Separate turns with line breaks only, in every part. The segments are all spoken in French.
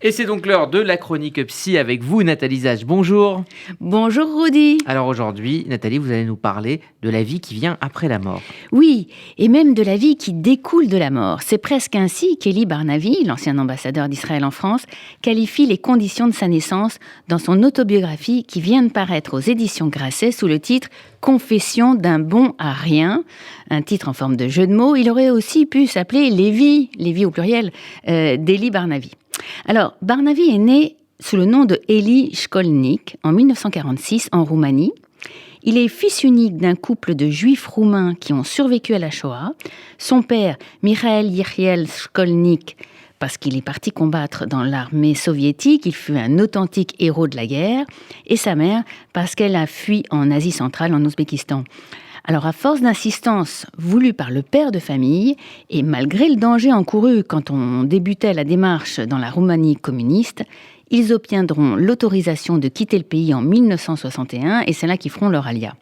Et c'est donc l'heure de la chronique psy avec vous, Nathalie Zach. Bonjour.
Bonjour Rudy.
Alors aujourd'hui, Nathalie, vous allez nous parler de la vie qui vient après la mort.
Oui, et même de la vie qui découle de la mort. C'est presque ainsi qu'Elie Barnavi, l'ancien ambassadeur d'Israël en France, qualifie les conditions de sa naissance dans son autobiographie qui vient de paraître aux éditions Grasset sous le titre « Confession d'un bon à rien », un titre en forme de jeu de mots. Il aurait aussi pu s'appeler « Les vies au pluriel d'Elie Barnavi ». Alors, Barnavi est né sous le nom de Elie Shkolnik en 1946 en Roumanie. Il est fils unique d'un couple de juifs roumains qui ont survécu à la Shoah. Son père, Mikhail Yechiel Shkolnik, parce qu'il est parti combattre dans l'armée soviétique, il fut un authentique héros de la guerre. Et sa mère, parce qu'elle a fui en Asie centrale, en Ouzbékistan. Alors, à force d'insistance voulue par le père de famille, et malgré le danger encouru quand on débutait la démarche dans la Roumanie communiste, ils obtiendront l'autorisation de quitter le pays en 1961, et c'est là qu'ils feront leur alia.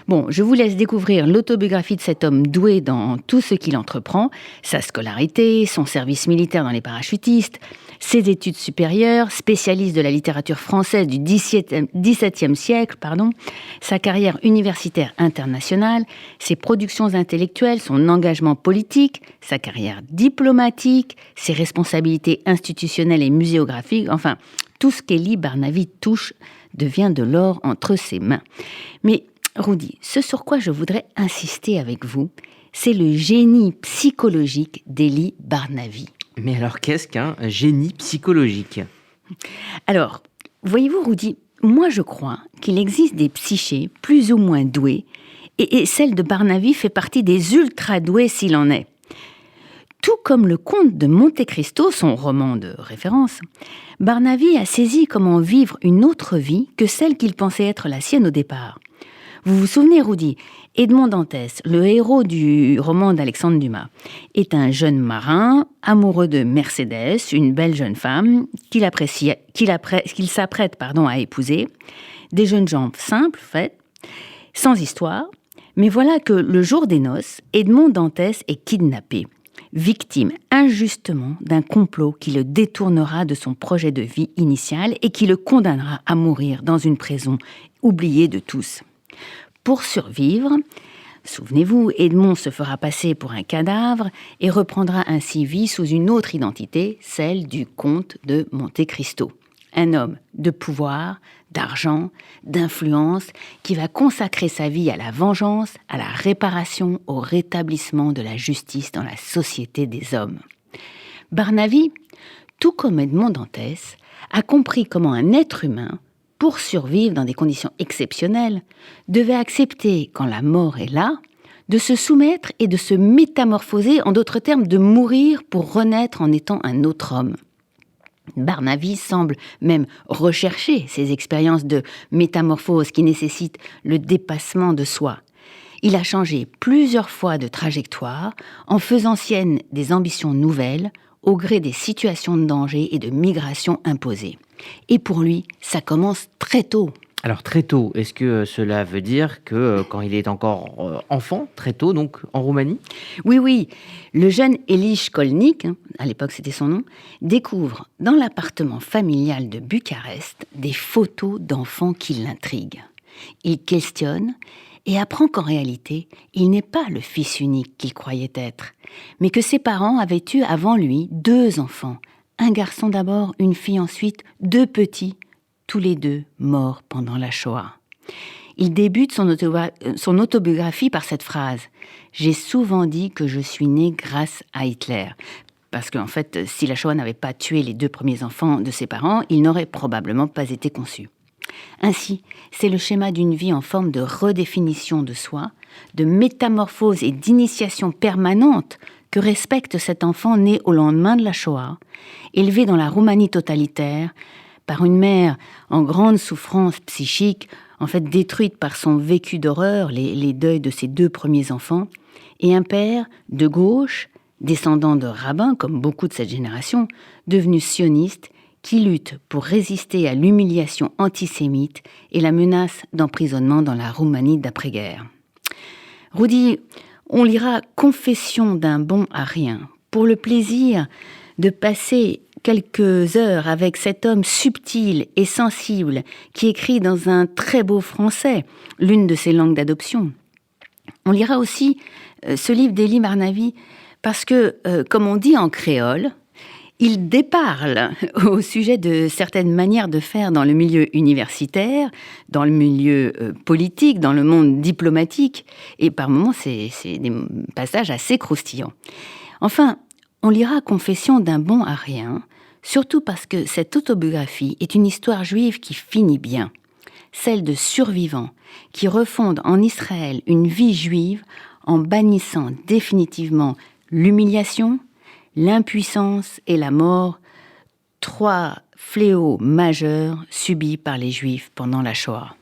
Bon, je vous laisse découvrir l'autobiographie de cet homme doué dans tout ce qu'il entreprend, sa scolarité, son service militaire dans les parachutistes, ses études supérieures, spécialiste de la littérature française du XVIIe siècle, sa carrière universitaire internationale, ses productions intellectuelles, son engagement politique, sa carrière diplomatique, ses responsabilités institutionnelles et muséographiques, enfin, tout ce qu'Elie Barnavi touche devient de l'or entre ses mains. Mais Rudy, ce sur quoi je voudrais insister avec vous, c'est le génie psychologique d'Elie Barnavi.
Mais alors, qu'est-ce qu'un génie psychologique ?
Alors, voyez-vous Rudy, moi je crois qu'il existe des psychés plus ou moins doués, et celle de Barnavi fait partie des ultra-doués s'il en est. Tout comme le comte de Monte Cristo, son roman de référence, Barnavi a saisi comment vivre une autre vie que celle qu'il pensait être la sienne au départ. Vous vous souvenez, Rudy, Edmond Dantès, le héros du roman d'Alexandre Dumas, est un jeune marin amoureux de Mercedes, une belle jeune femme qu'il s'apprête à épouser. Des jeunes gens simples, sans histoire. Mais voilà que le jour des noces, Edmond Dantès est kidnappé, victime injustement d'un complot qui le détournera de son projet de vie initial et qui le condamnera à mourir dans une prison oubliée de tous. Pour survivre, souvenez-vous, Edmond se fera passer pour un cadavre et reprendra ainsi vie sous une autre identité, celle du comte de Monte Cristo. Un homme de pouvoir, d'argent, d'influence, qui va consacrer sa vie à la vengeance, à la réparation, au rétablissement de la justice dans la société des hommes. Barnavi, tout comme Edmond Dantès, a compris comment un être humain, pour survivre dans des conditions exceptionnelles, devait accepter, quand la mort est là, de se soumettre et de se métamorphoser, en d'autres termes, de mourir pour renaître en étant un autre homme. Barnavi semble même rechercher ces expériences de métamorphose qui nécessitent le dépassement de soi. Il a changé plusieurs fois de trajectoire en faisant sienne des ambitions nouvelles au gré des situations de danger et de migration imposées. Et pour lui, ça commence très tôt.
Alors très tôt, est-ce que cela veut dire que quand il est encore enfant, très tôt, donc en Roumanie ?
Oui, le jeune Elie Shkolnik, à l'époque c'était son nom, découvre dans l'appartement familial de Bucarest des photos d'enfants qui l'intriguent. Il questionne et apprend qu'en réalité, il n'est pas le fils unique qu'il croyait être, mais que ses parents avaient eu avant lui 2 enfants, un garçon d'abord, une fille ensuite, 2 petits, tous les 2 morts pendant la Shoah. Il débute son autobiographie par cette phrase « J'ai souvent dit que je suis né grâce à Hitler ». Parce qu'en fait, si la Shoah n'avait pas tué les 2 premiers enfants de ses parents, il n'aurait probablement pas été conçu. Ainsi, c'est le schéma d'une vie en forme de redéfinition de soi, de métamorphose et d'initiation permanente que respecte cet enfant né au lendemain de la Shoah, élevé dans la Roumanie totalitaire, par une mère en grande souffrance psychique, en fait détruite par son vécu d'horreur, les deuils de ses 2 premiers enfants, et un père de gauche, descendant de rabbins comme beaucoup de cette génération, devenu sioniste, qui lutte pour résister à l'humiliation antisémite et la menace d'emprisonnement dans la Roumanie d'après-guerre. Rudy, on lira « Confession d'un bon à rien » pour le plaisir de passer quelques heures avec cet homme subtil et sensible qui écrit dans un très beau français, l'une de ses langues d'adoption. On lira aussi ce livre d'Élie Barnavi parce que, comme on dit en créole, il déparle au sujet de certaines manières de faire dans le milieu universitaire, dans le milieu politique, dans le monde diplomatique, et par moments, c'est des passages assez croustillants. Enfin, on lira Confession d'un bon à rien, surtout parce que cette autobiographie est une histoire juive qui finit bien, celle de survivants qui refondent en Israël une vie juive en bannissant définitivement l'humiliation, l'impuissance et la mort, 3 fléaux majeurs subis par les Juifs pendant la Shoah.